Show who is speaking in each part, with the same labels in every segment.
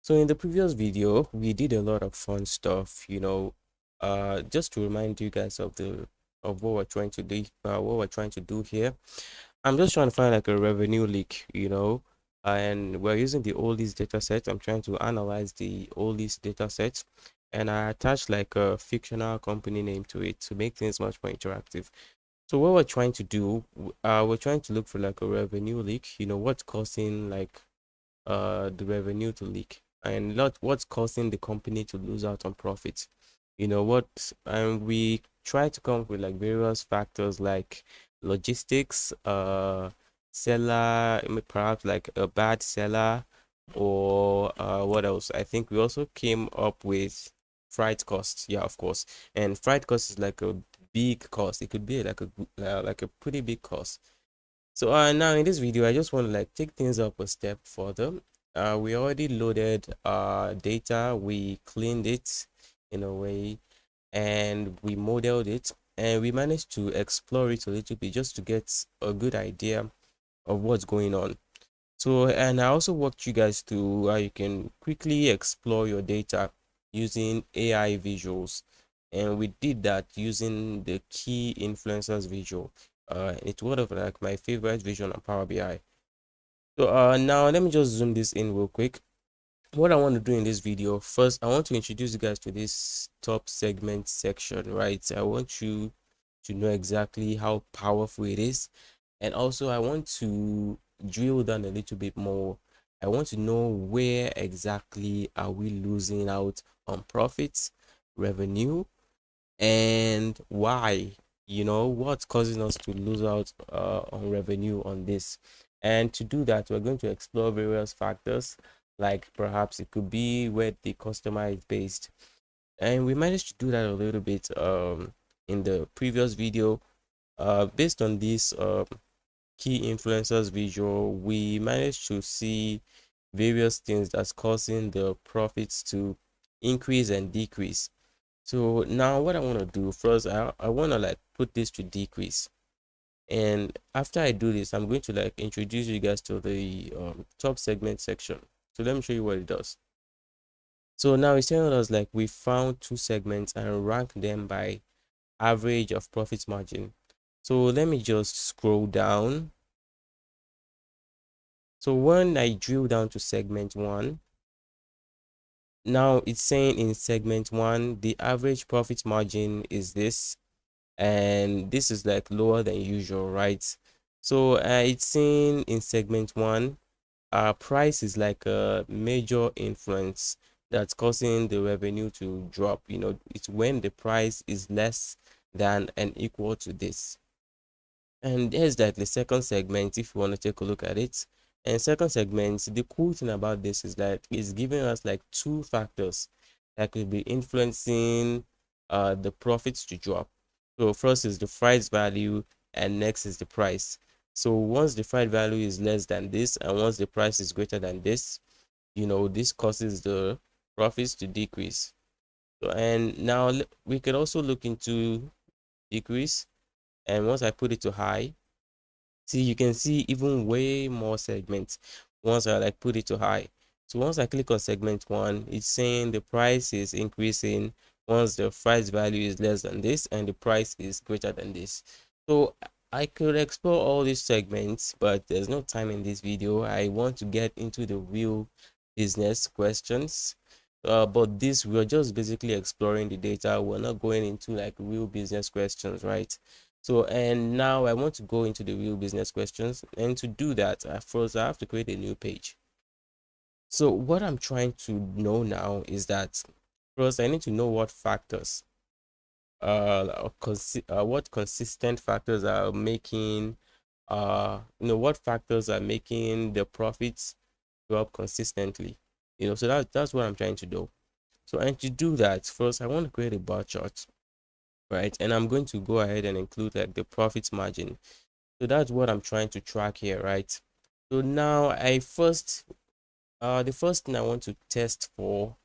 Speaker 1: So in the previous video, we did a lot of fun stuff, just to remind you guys of what we're trying to do, here. I'm just trying to find like a revenue leak, and we're using the oldest data set. I'm trying to analyze the oldest data set, and I attached like a fictional company name to it to make things much more interactive. So what we're trying to do, we're trying to look for like a revenue leak, what's causing like the revenue to leak, and not what's causing the company to lose out on profits. And we try to come up with like various factors like logistics, seller, perhaps like a bad seller, or what else? I think we also came up with freight costs. Yeah, of course. And freight cost is like a big cost. It could be like a pretty big cost. So now in this video, I just want to like take things up a step further. We already loaded data, we cleaned it in a way, and we modeled it, and we managed to explore it a little bit just to get a good idea of what's going on. So, and I also walked you guys through how you can quickly explore your data using AI visuals. And we did that using the key influencers visual. It's one of like my favorite vision on Power BI. So now let me just zoom this in real quick. What I want to do in this video, first, I want to introduce you guys to this top segment section, right? I want you to know exactly how powerful it is. And also, I want to drill down a little bit more. I want to know where exactly are we losing out on profits, revenue, and why. What's causing us to lose out on revenue on this. And to do that, we're going to explore various factors, like perhaps it could be where the customer is based, and we managed to do that a little bit in the previous video. Based on this key influencers visual, we managed to see various things that's causing the profits to increase and decrease. So now what I want to do first, I want to like put this to decrease. And after I do this, I'm going to like introduce you guys to the top segment section. So let me show you what it does. So now it's telling us like we found two segments and rank them by average of profit margin. So let me just scroll down. So when I drill down to segment one, now it's saying in segment one, the average profit margin is this, and this is like lower than usual, right? So it's saying in segment one, price is like a major influence that's causing the revenue to drop. It's when the price is less than and equal to this. And here's like the second segment, if you want to take a look at it. And second segment, the cool thing about this is that it's giving us like two factors that could be influencing the profits to drop. So first is the price value, and next is the price. So once the price value is less than this, and once the price is greater than this, this causes the profits to decrease. So, and now we can also look into decrease. And once I put it to high, see, you can see even way more segments once I like put it to high. So once I click on segment one, it's saying the price is increasing once the price value is less than this and the price is greater than this. So I could explore all these segments, but there's no time in this video. I want to get into the real business questions. But this, we're just basically exploring the data. We're not going into like real business questions, right? So, and now I want to go into the real business questions. And to do that, first I have to create a new page. So what I'm trying to know now is that first I need to know what factors, what consistent factors are making, what factors are making the profits go up consistently. So that's what I'm trying to do. So, and to do that, first I want to create a bar chart, right? And I'm going to go ahead and include like the profit margin. So that's what I'm trying to track here, right? So now the first thing I want to test for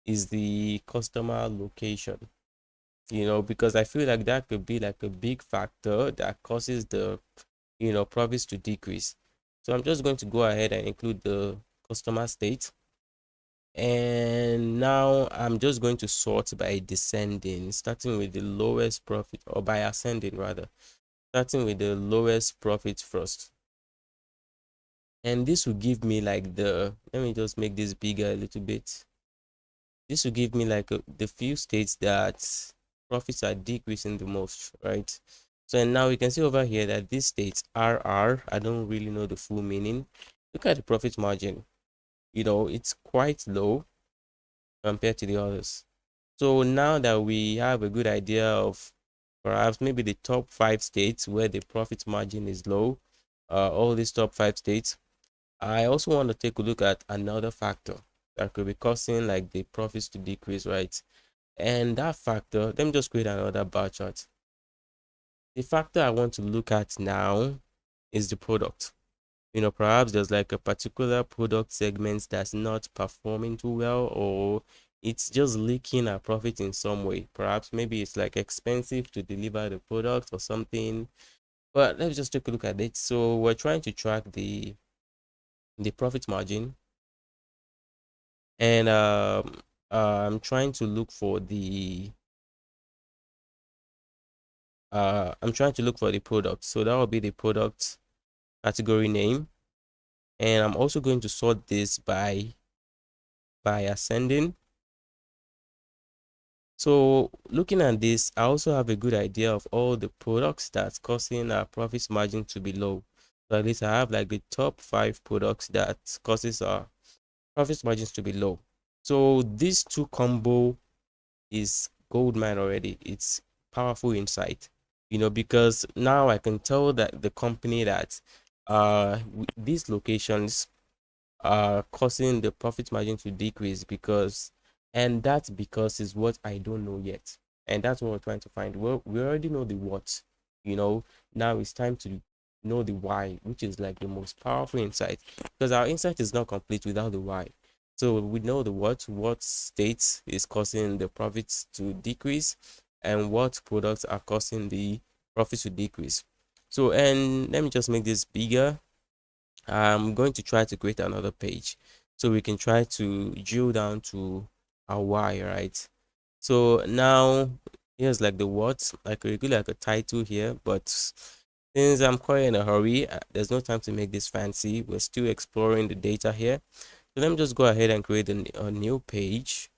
Speaker 1: is the customer location, because I feel like that could be like a big factor that causes the, profits to decrease. So I'm just going to go ahead and include the customer state. And now I'm just going to sort by descending, starting with the lowest profit, or by ascending rather, starting with the lowest profit first. And this will give me like let me just make this bigger a little bit. This will give me like the few states that profits are decreasing the most, right? So and now we can see over here that these states RR, I don't really know the full meaning. Look at the profit margin. It's quite low compared to the others. So now that we have a good idea of perhaps maybe the top 5 states where the profit margin is low, all these top 5 states, I also want to take a look at another factor that could be causing like the profits to decrease, right? And that factor, let me just create another bar chart. The factor I want to look at now is the product. Perhaps there's like a particular product segment that's not performing too well, or it's just leaking a profit in some way. Perhaps maybe it's like expensive to deliver the product or something. But let's just take a look at it. So we're trying to track the profit margin, and I'm trying to look for the product. So that will be the product category name, and I'm also going to sort this by ascending. So looking at this, I also have a good idea of all the products that's causing our profit margin to be low. So at least I have like the top 5 products that causes our profit margins to be low. So these two combo is gold mine already. It's powerful insight, because now I can tell that the company that these locations are causing the profit margin to decrease and that's because is what I don't know yet. And that's what we're trying to find. Well, we already know the what, you know. Now it's time to know the why, which is like the most powerful insight. Because our insight is not complete without the why. So we know the what state is causing the profits to decrease, and what products are causing the profits to decrease. So, and let me just make this bigger. I'm going to try to create another page so we can try to drill down to our why, right? So now here's like the what, like a like a title here, but since I'm quite in a hurry, there's no time to make this fancy. We're still exploring the data here. So let me just go ahead and create a new page.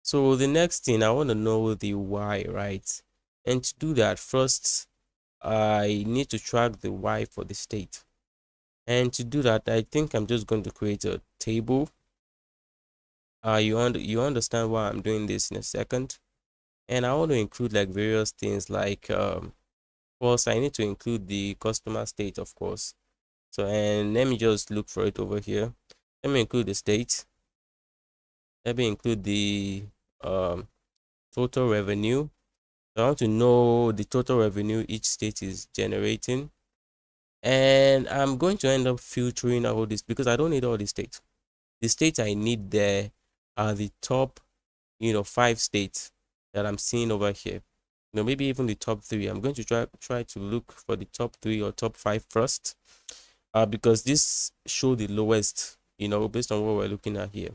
Speaker 1: So the next thing I want to know the why, right? And to do that, first I need to track the why for the state. And to do that, I think I'm just going to create a table. You understand why I'm doing this in a second. And I want to include like various things like first I need to include the customer state, of course. So and let me just look for it over here. Let me include the state. Let me include the um total revenue. So I want to know the total revenue each state is generating. And I'm going to end up filtering all this because I don't need all the states. The states I need there are the top, 5 states that I'm seeing over here. Maybe even the top 3. I'm going to try to look for the top 3 or top 5 first, because this show the lowest, based on what we're looking at here.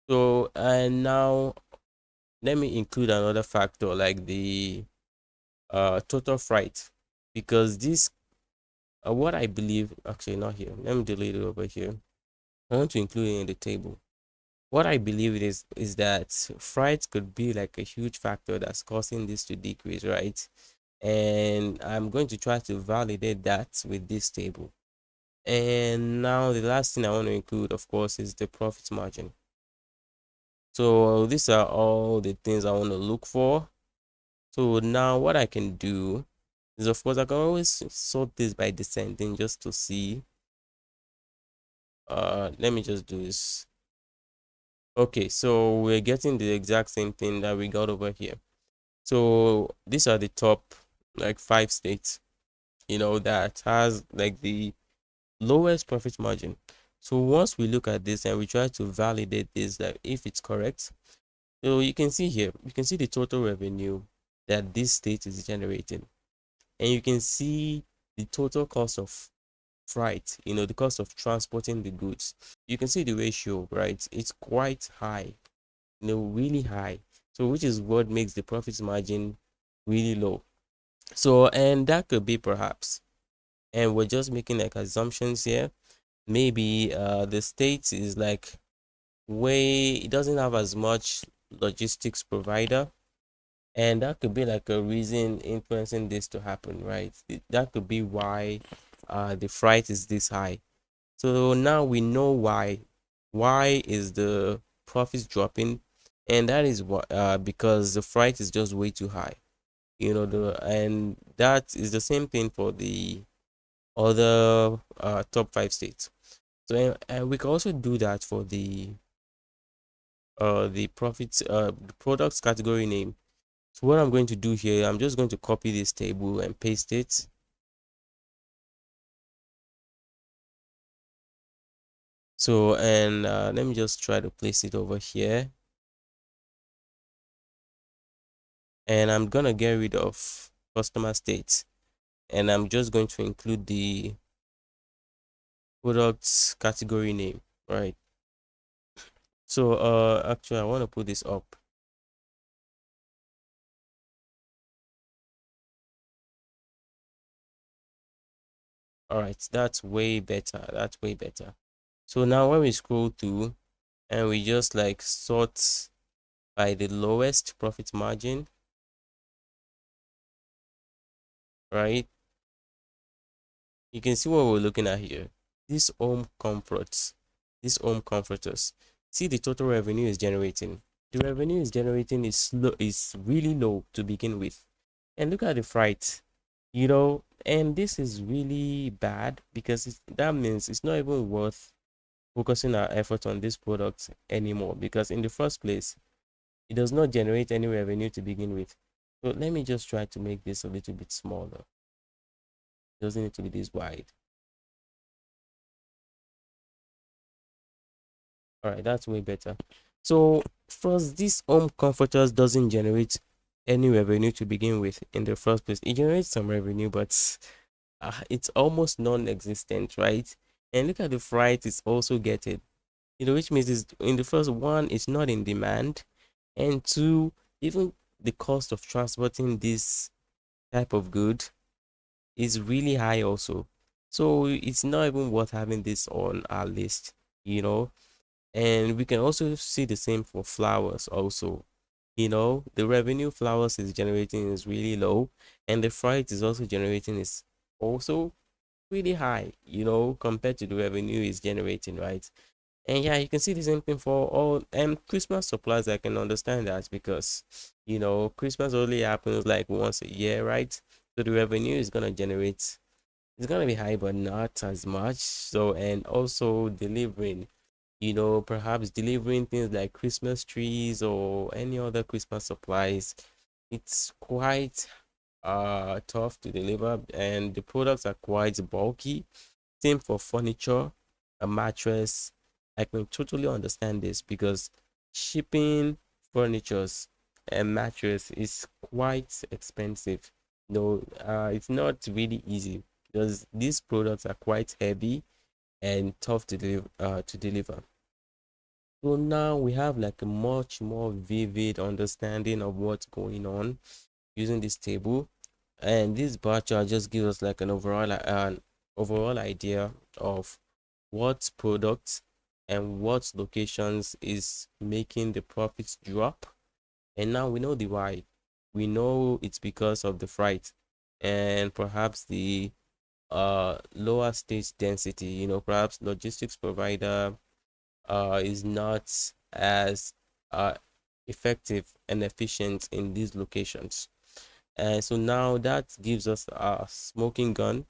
Speaker 1: So and now let me include another factor like the total freight, because this what I believe, actually not here. Let me delete it over here. I want to include it in the table. What I believe it is that freight could be like a huge factor that's causing this to decrease, right? And I'm going to try to validate that with this table. And now the last thing I want to include, of course, is the profit margin. So these are all the things I want to look for. So now what I can do is, of course, I can always sort this by descending just to see. Let me just do this. Okay, so we're getting the exact same thing that we got over here. So these are the top like 5 states, that has like the lowest profit margin. So once we look at this and we try to validate this, that if it's correct, so you can see here, you can see the total revenue that this state is generating, and you can see the total cost of freight, the cost of transporting the goods. You can see the ratio, right? It's quite high, really high. So which is what makes the profit margin really low. So, and that could be perhaps, and we're just making like assumptions here. Maybe the state is like way, it doesn't have as much logistics provider, and that could be like a reason influencing this to happen, right? That could be why the freight is this high. So now we know why. Why is the profits dropping? And that is what because the freight is just way too high. And that is the same thing for the other top five states. So we can also do that for the profits the products category name. So what I'm going to do here, I'm just going to copy this table and paste it. So, and let me just try to place it over here. And I'm gonna get rid of customer state. And I'm just going to include the products category name, right? So, actually, I want to put this up. All right, that's way better. That's way better. So now when we scroll through and we just like sort by the lowest profit margin, right? You can see what we're looking at here. This home comforts, this home comforters. See the total revenue is generating. The revenue is generating is really low to begin with. And look at the freight, and this is really bad because that means it's not even worth focusing our effort on this product anymore, because in the first place, it does not generate any revenue to begin with. So let me just try to make this a little bit smaller. It doesn't need to be this wide. All right, that's way better. So first, this home comforters doesn't generate any revenue to begin with in the first place. It generates some revenue, but it's almost non-existent, right? And look at the freight it's also getting, which means is in the first one, it's not in demand, and two, even the cost of transporting this type of good is really high also. So it's not even worth having this on our list, you know. And we can also see the same for flowers also. The revenue flowers is generating is really low, and the freight is also generating is also really high, compared to the revenue is generating, right? And yeah, you can see the same thing for all Christmas supplies. I can understand that because Christmas only happens like once a year, right? So the revenue is gonna generate, it's gonna be high, but not as much. So, and also delivering, perhaps delivering things like Christmas trees or any other Christmas supplies, it's quite tough to deliver, and the products are quite bulky. Same for furniture, a mattress. I can totally understand this because shipping furnitures and mattress is quite expensive. No, it's not really easy because these products are quite heavy and tough to deliver. So now we have like a much more vivid understanding of what's going on using this table, and this bar chart just gives us like an overall idea of what products and what locations is making the profits drop. And now we know the why. We know it's because of the freight and perhaps the lower stage density. Perhaps logistics provider is not as uh effective and efficient in these locations. And so now that gives us a smoking gun.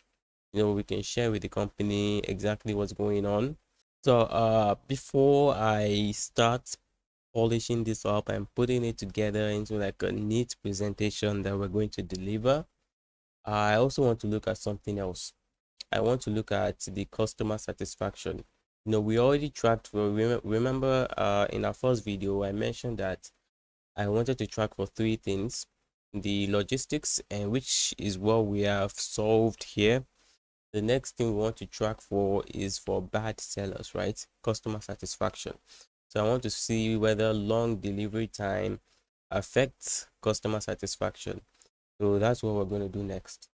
Speaker 1: We can share with the company exactly what's going on. So before I start polishing this up and putting it together into like a neat presentation that we're going to deliver, I also want to look at something else. I want to look at the customer satisfaction. We already tracked for, remember in our first video, I mentioned that I wanted to track for three things: the logistics, and which is what we have solved here, The next thing we want to track for is for bad sellers, right? Customer satisfaction. So I want to see whether long delivery time affects customer satisfaction. So that's what we're going to do next.